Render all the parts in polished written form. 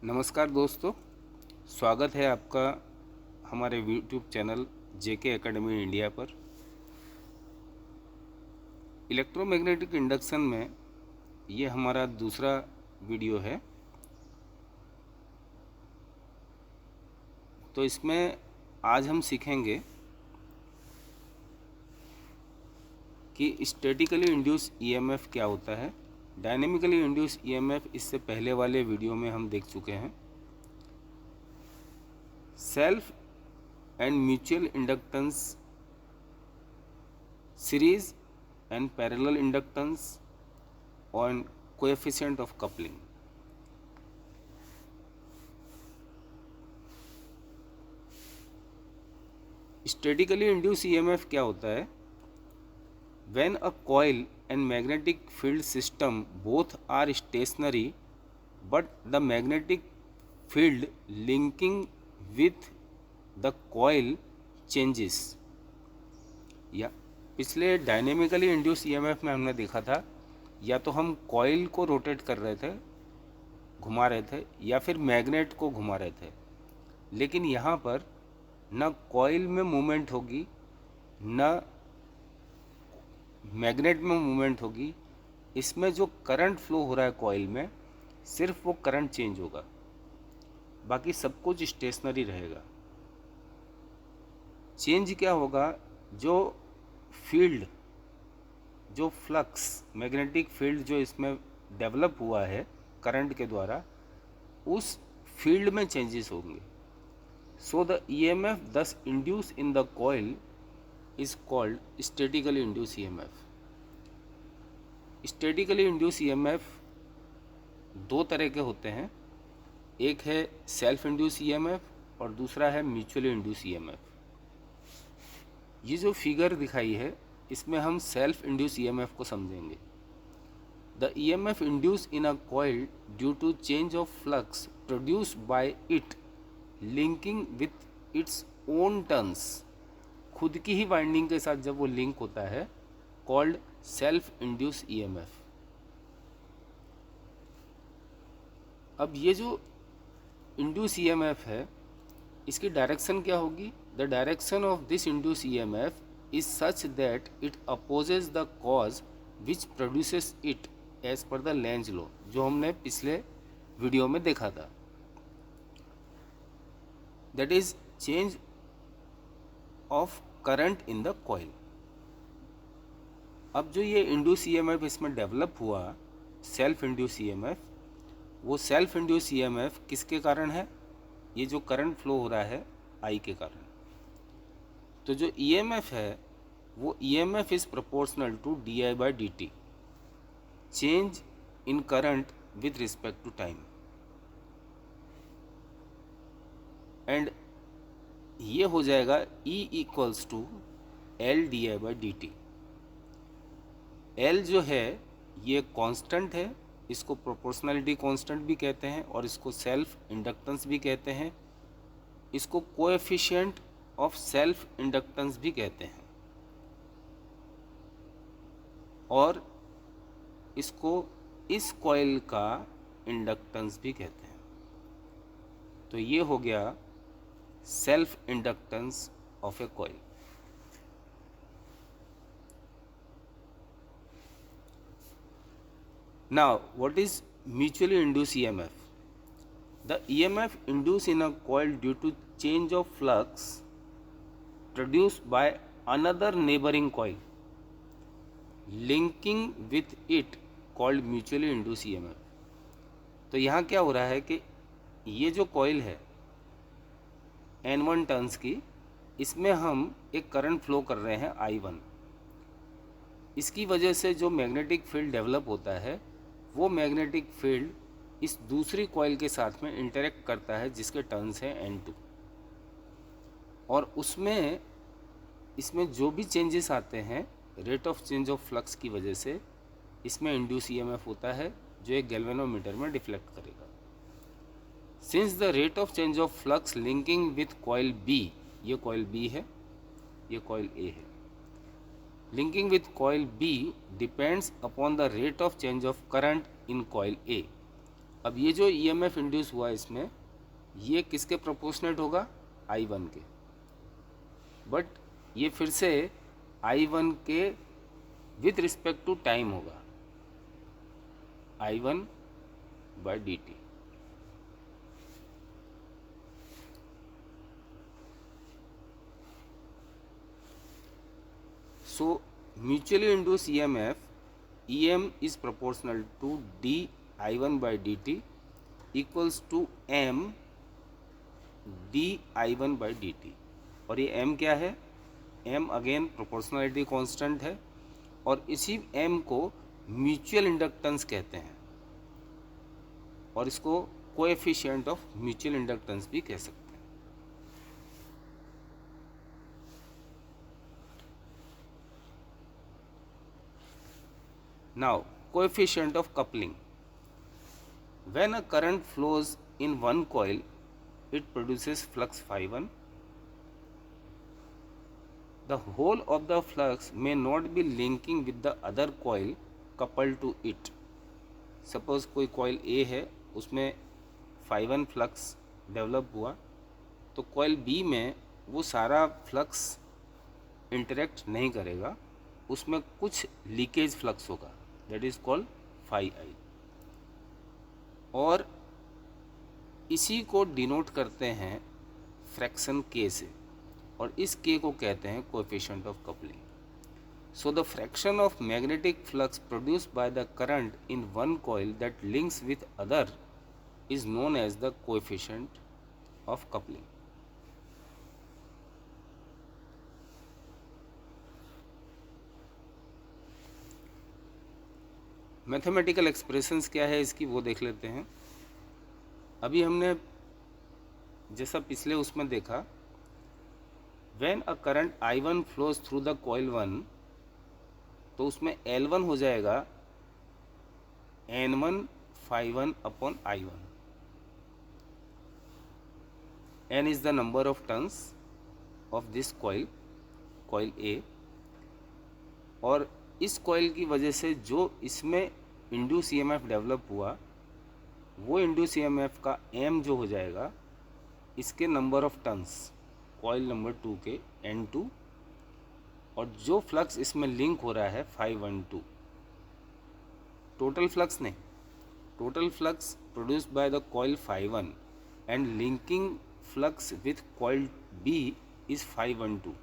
नमस्कार दोस्तों, स्वागत है आपका हमारे यूट्यूब चैनल जेके एकेडमी इंडिया पर। इलेक्ट्रोमैग्नेटिक इंडक्शन में ये हमारा दूसरा वीडियो है। तो इसमें आज हम सीखेंगे कि स्टैटिकली इंड्यूस ईएमएफ क्या होता है। डायनेमिकली इंड्यूस ईएमएफ इससे पहले वाले वीडियो में हम देख चुके हैं। Self and mutual inductance, series and parallel inductance और coefficient of coupling. Statically induced EMF क्या होता है? When a coil and magnetic field system both are stationary, but the magnetic field linking with the coil changes। या पिछले dynamically induce EMF में हमने देखा था, या तो हम कॉइल को रोटेट कर रहे थे, घुमा रहे थे, या फिर मैग्नेट को घुमा रहे थे। लेकिन यहाँ पर न कॉइल में मूवमेंट होगी, न मैग्नेट में मूवमेंट होगी। इसमें जो करंट फ्लो हो रहा है कॉइल में, सिर्फ वो करंट चेंज होगा, बाकी सब कुछ स्टेशनरी रहेगा। चेंज क्या होगा? जो फील्ड, जो फ्लक्स, मैग्नेटिक फील्ड जो इसमें डेवलप हुआ है करंट के द्वारा, उस फील्ड में चेंजेस होंगे। सो द ईएमएफ दस induce in the coil is called statically induced EMF। statically induced EMF दो तरह के होते हैं, एक है सेल्फ इंड्यूस EMF और दूसरा है म्यूचुअली इंड्यूस EMF। ये जो फिगर दिखाई है, इसमें हम सेल्फ इंड्यूस EMF को समझेंगे। The EMF induced in a coil due to change of flux produced by it linking with its own turns, खुद की ही वाइंडिंग के साथ जब वो लिंक होता है, कॉल्ड सेल्फ इंड्यूस ईएमएफ। अब ये जो इंड्यूस ईएमएफ है, इसकी डायरेक्शन क्या होगी? The direction of this induce EMF is such that it opposes the cause which produces it as per the Lenz law, जो हमने पिछले वीडियो में देखा था। That is change of current in the coil. अब जो ये इंड्यूस ईएमएफ इसमें डेवलप हुआ, सेल्फ इंड्यूस ईएमएफ, वो सेल्फ इंड्यूस ईएमएफ किसके कारण है? ये जो करंट फ्लो हो रहा है आई के कारण। तो जो ईएमएफ है, वो EMF is proportional to D I by D T, change in current with respect to time. And ये हो जाएगा E equals to L D I by D T. L जो है ये कांस्टेंट है, इसको प्रोपोर्शनलिटी कांस्टेंट भी कहते हैं और इसको सेल्फ इंडक्टेंस भी कहते हैं, इसको कोएफिशिएंट ऑफ सेल्फ इंडक्टेंस भी कहते हैं, और इसको इस कॉइल का इंडक्टेंस भी कहते हैं। तो ये हो गया self inductance of A coil. Now, what is mutually induced EMF? The EMF induced in a coil due to change of flux produced by another neighboring coil linking with it called mutually induced EMF। तो यहाँ क्या हो रहा है कि ये जो coil है N1 टर्न्स की, इसमें हम एक करंट फ्लो कर रहे हैं I1। इसकी वजह से जो मैग्नेटिक फील्ड डेवलप होता है, वो मैग्नेटिक फील्ड इस दूसरी कॉइल के साथ में इंटरेक्ट करता है जिसके टर्न्स हैं N2, और इसमें जो भी चेंजेस आते हैं rate of change of flux की वजह से, इसमें इंड्यूस ईएमएफ होता है जो एक गैल्वेनोमीटर में डिफ्लेक्ट करेगा। Since the rate of change of flux linking with coil B, ये कॉइल बी है, ये कॉइल ए है, linking with coil B depends upon the rate of change of current in coil A। अब ये जो EMF induce हुआ इसमें, ये किसके प्रोपोर्शनेट होगा? I1 के। बट ये फिर से I1 के विथ रिस्पेक्ट टू टाइम होगा, I1/dt। So mutually induced EMF, EM is proportional to dI1/dt equals to M dI1/dt। और ये M क्या है? M अगेन प्रोपोर्शनलिटी कांस्टेंट है, और इसी M को म्यूचुअल इंडक्टेंस कहते हैं, और इसको कोएफिशिएंट ऑफ म्यूचुअल इंडक्टेंस भी कह सकते हैं। Now, coefficient of coupling. When a current flows in one coil, it produces flux phi1. The whole of the flux may not be linking with the other coil coupled to it. Suppose कोई coil A है, उसमें phi1 flux develop हुआ, तो coil B में वो सारा flux interact नहीं करेगा, उसमें कुछ लीकेज फ्लक्स होगा, दैट इज कॉल्ड फाई आई। और इसी को डिनोट करते हैं फ्रैक्शन के से, और इस के को कहते हैं coefficient of coupling. So the fraction of magnetic flux produced by the current in one coil that links with other is known as the coefficient of coupling. Mathematical expressions क्या है इसकी, वो देख लेते हैं। अभी हमने जैसा पिछले उसमें देखा, when a current I1 flows through the coil 1, तो उसमें L1 हो जाएगा N1 phi1 upon I1। N is the number of turns of this coil, coil A, और इस कॉइल की वजह से जो इसमें इंड्यूस ईएमएफ डेवलप हुआ, वो इंड्यूस ईएमएफ का M जो हो जाएगा इसके number of turns, coil number 2 के N2, और जो फ्लक्स इसमें लिंक हो रहा है phi12, टोटल फ्लक्स नहीं, total flux produced by the coil phi1 and linking flux with coil B is phi12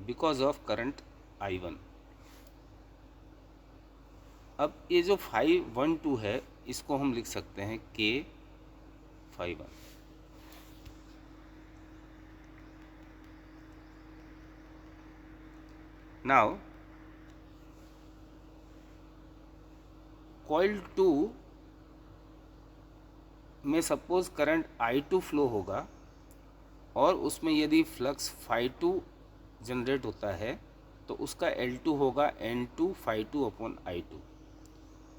because of current I1। अब ये जो phi12 है, इसको हम लिख सकते हैं K phi1। नाउ कॉइल 2 में सपोज करंट I2 फ्लो होगा, और उसमें यदि फ्लक्स phi2 जनरेट होता है, तो उसका L2 होगा N2 phi2 अपॉन I2।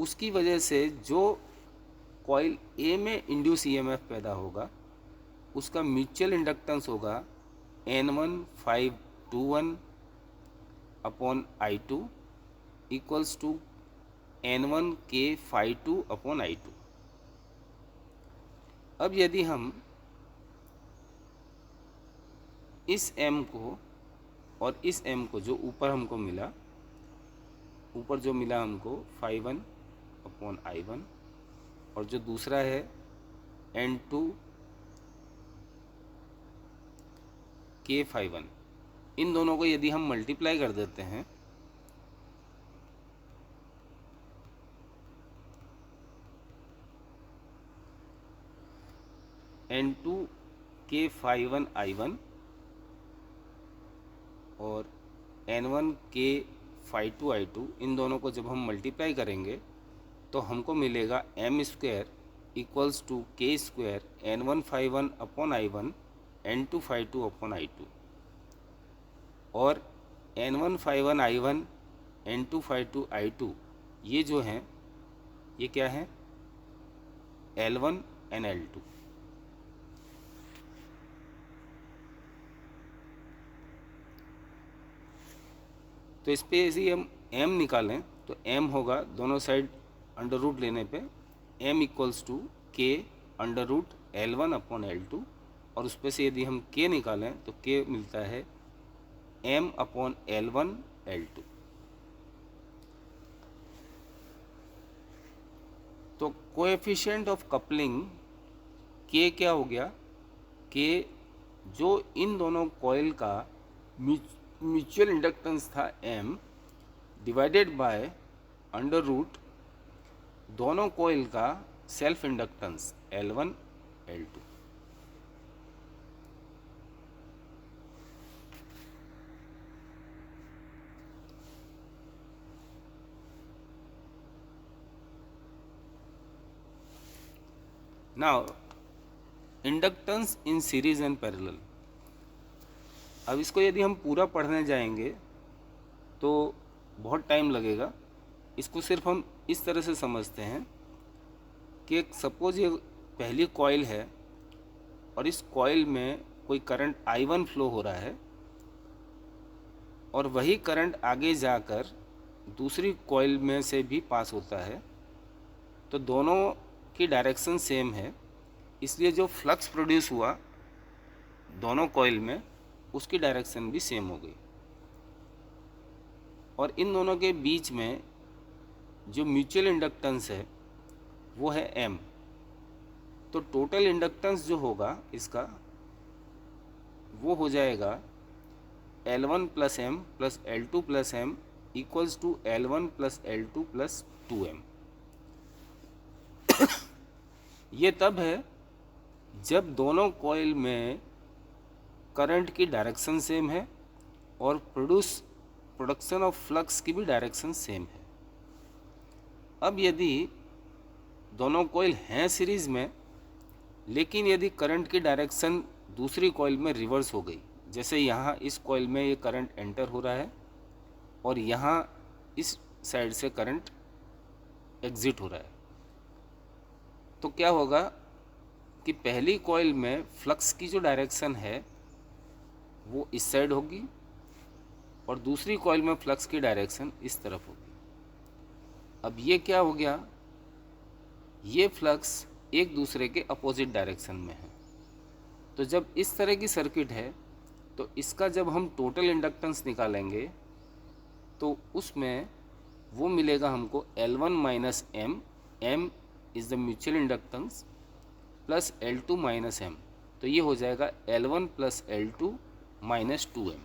उसकी वजह से जो कॉइल A में इंड्यूस ईएमएफ पैदा होगा, उसका म्यूचुअल इंडक्टेंस होगा N1 phi21 upon I2 equals to N1 K phi2 upon I2। अब यदि हम इस M को और इस M को जो ऊपर हमको मिला, ऊपर जो मिला हमको phi1 अपॉन I1, और जो दूसरा है N2 K phi1, इन दोनों को यदि हम मल्टीप्लाई कर देते हैं, N2 K phi1 I1 और N1 K phi2 I2, इन दोनों को जब हम मल्टीप्लाई करेंगे तो हमको मिलेगा m² equals to K² N1 phi1 upon I1 N2 phi2 upon I2, और N1 phi1 I1 N2 phi2 I2 ये जो हैं, ये क्या है? L1 and L2। तो इस पे यदि हम m निकालें तो m होगा, दोनों साइड अंडर रूट लेने पे m equals to K under root L1 upon L2, और उस पर से यदि हम k निकालें तो k मिलता है m अपॉन L1 L2। तो कोएफिशिएंट ऑफ कपलिंग k क्या हो गया, k जो इन दोनों कॉइल का म्यूचुअल इंडक्टेंस था m divided by under root दोनों कॉइल का self inductance L1 L2। Now inductance in series and parallel. अब इसको यदि हम पूरा पढ़ने जाएंगे तो बहुत टाइम लगेगा। इसको सिर्फ हम इस तरह से समझते हैं कि सपोज ये पहली कॉइल है और इस कॉइल में कोई करंट I1 फ्लो हो रहा है और वही करंट आगे जाकर दूसरी कॉइल में से भी पास होता है, तो दोनों की डायरेक्शन सेम है, इसलिए जो फ्लक्स प्रोड्यूस हुआ दोनों कॉइल में उसकी डायरेक्शन भी सेम हो गई। और इन दोनों के बीच में जो म्यूचुअल इंडक्टेंस है वो है M। तो टोटल इंडक्टेंस जो होगा इसका वो हो जाएगा L1 plus M plus L2 plus M equals to L1 plus L2 plus 2M। ये तब है जब दोनों कॉइल में करंट की डायरेक्शन सेम है और प्रोडक्शन ऑफ फ्लक्स की भी डायरेक्शन सेम है। अब यदि दोनों कॉइल हैं सीरीज में, लेकिन यदि करंट की डायरेक्शन दूसरी कॉइल में रिवर्स हो गई, जैसे यहाँ इस कॉइल में ये करंट एंटर हो रहा है और यहाँ इस साइड से करंट एग्जिट हो रहा है, तो क्या होगा कि पहली कॉइल में फ्लक्स की जो डायरेक्शन है वो इस साइड होगी और दूसरी कॉइल में फ्लक्स की डायरेक्शन इस तरफ होगी। अब ये क्या हो गया, ये फ्लक्स एक दूसरे के अपोजिट डायरेक्शन में है। तो जब इस तरह की सर्किट है तो इसका जब हम टोटल इंडक्टेंस निकालेंगे तो उसमें वो मिलेगा हमको L1 minus M, M is the mutual inductance, plus L2 minus M, तो ये हो जाएगा L1 plus L2 minus 2M।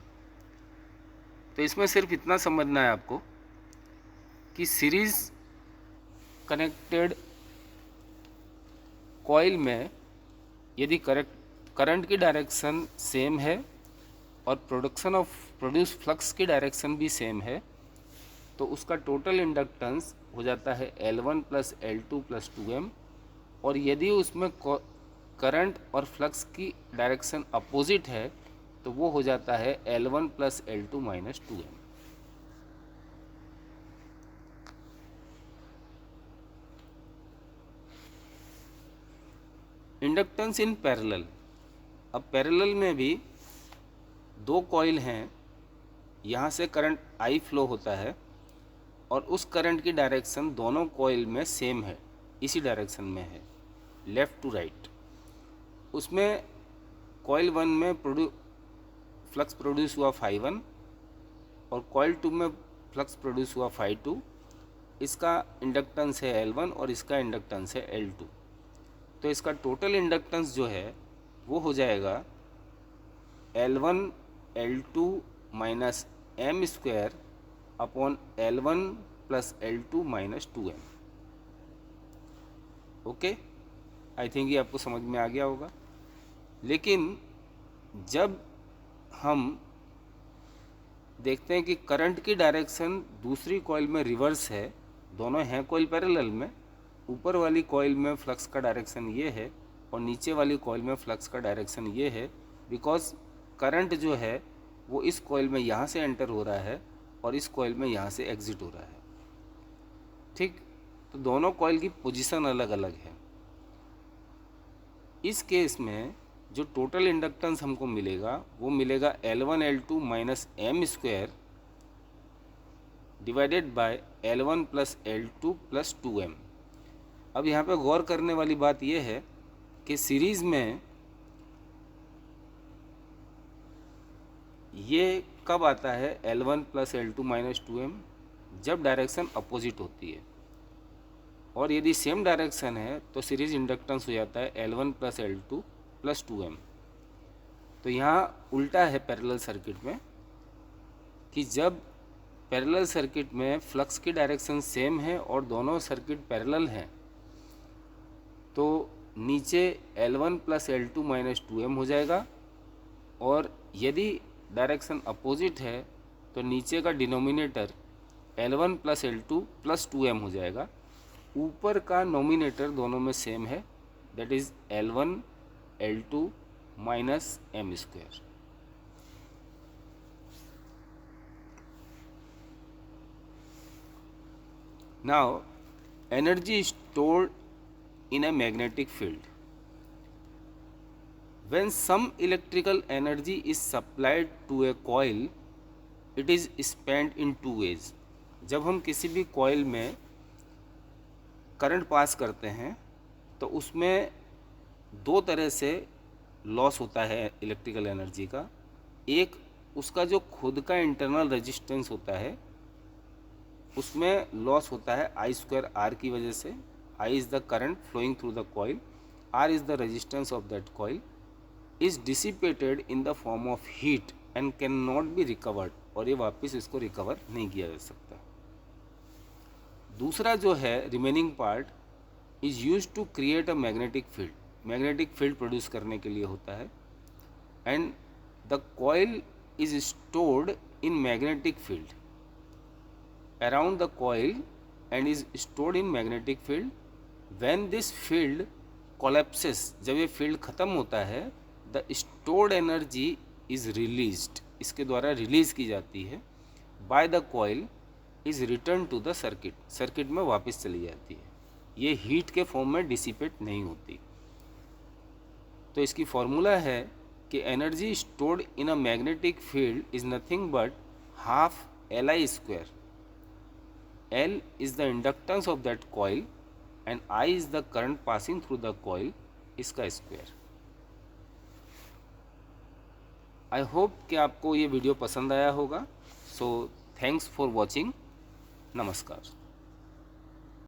तो इसमें सिर्फ इतना समझना है आपको कि सीरीज कनेक्टेड कॉइल में यदि करंट की डायरेक्शन सेम है और प्रोड्यूस फ्लक्स की डायरेक्शन भी सेम है, तो उसका टोटल इंडक्टेंस हो जाता है L1 plus L2 plus 2M। और यदि उसमें करंट और फ्लक्स की डायरेक्शन अपोजिट है तो वो हो जाता है L1 plus L2 minus 2M। Inductance in parallel. अब पैरेलल में भी दो कॉइल हैं, यहाँ से करंट I फ्लो होता है और उस करंट की डायरेक्शन दोनों कॉइल में सेम है, इसी डायरेक्शन में है, लेफ़्ट टू राइट। उसमें कॉइल 1 में फ्लक्स प्रोड्यूस हुआ φ1 और कॉइल 2 में फ्लक्स प्रोड्यूस हुआ φ2। इसका इंडक्टेंस है L1 और इसका इंडक्टेंस है L2। तो इसका टोटल इंडक्टेंस जो है वो हो जाएगा L1 L2 minus M square upon L1 plus L2 minus 2M। Okay, I think ये आपको समझ में आ गया होगा। लेकिन जब हम देखते हैं कि करंट की डायरेक्शन दूसरी कॉइल में रिवर्स है, दोनों हैं कॉइल पैरेलल में, ऊपर वाली कॉइल में फ्लक्स का डायरेक्शन ये है और नीचे वाली कॉइल में फ्लक्स का डायरेक्शन ये है, बिकॉज करंट जो है वो इस कॉइल में यहाँ से एंटर हो रहा है और इस कॉइल में यहाँ से एग्जिट हो रहा है। ठीक, तो दोनों कॉइल की पोजीशन अलग अलग है। इस केस में जो टोटल इंडक्टेंस हमको मिलेगा वो मिलेगा L1 L2 minus M square divided by L1 plus L2 plus 2M। अब यहाँ पे गौर करने वाली बात यह है कि सीरीज़ में ये कब आता है L1 plus L2 minus 2m, जब डायरेक्शन अपोजिट होती है। और यदि सेम डायरेक्शन है तो सीरीज इंडक्टेंस हो जाता है L1 plus L2 plus 2m। तो यहाँ उल्टा है पैरेलल सर्किट में कि जब पैरेलल सर्किट में फ्लक्स की डायरेक्शन सेम है और दोनों सर्किट पैरेलल हैं तो नीचे L1 plus L2 minus 2m हो जाएगा, और यदि डायरेक्शन अपोजिट है तो नीचे का denominator L1 plus L2 plus 2m हो जाएगा। ऊपर का नोमिनेटर दोनों में सेम है, that is L1 L2 minus m square. Now, energy is stored in a magnetic field. When some electrical energy is supplied to a coil, it is spent in two ways. जब हम किसी भी coil में current pass करते हैं तो उसमें दो तरह से लॉस होता है इलेक्ट्रिकल एनर्जी का। एक, उसका जो खुद का इंटरनल रेजिस्टेंस होता है उसमें लॉस होता है I स्क्वायर R की वजह से। I is the current flowing through the coil, R is the resistance of that coil, is dissipated in the form of heat and can not be recovered, और ये वापस इसको recover नहीं किया जा सकता। दूसरा जो है remaining part is use to create a magnetic field, magnetic field produce करने के लिए होता है। And the coil is stored in magnetic field around the coil and is stored in magnetic field. When this field collapses, जब ये field ख़त्म होता है, the stored energy is released, इसके द्वारा रिलीज़ की जाती है, by the coil is returned to the circuit, circuit में वापस चली जाती है। ये हीट के फॉर्म में डिसिपेट नहीं होती। तो इसकी फॉर्मूला है कि energy stored in a magnetic field is nothing but half Li square. L is the inductance of that coil and I is the current passing through the coil, इसका square. I hope कि आपको ये video पसंद आया होगा। So thanks for watching. नमस्कार।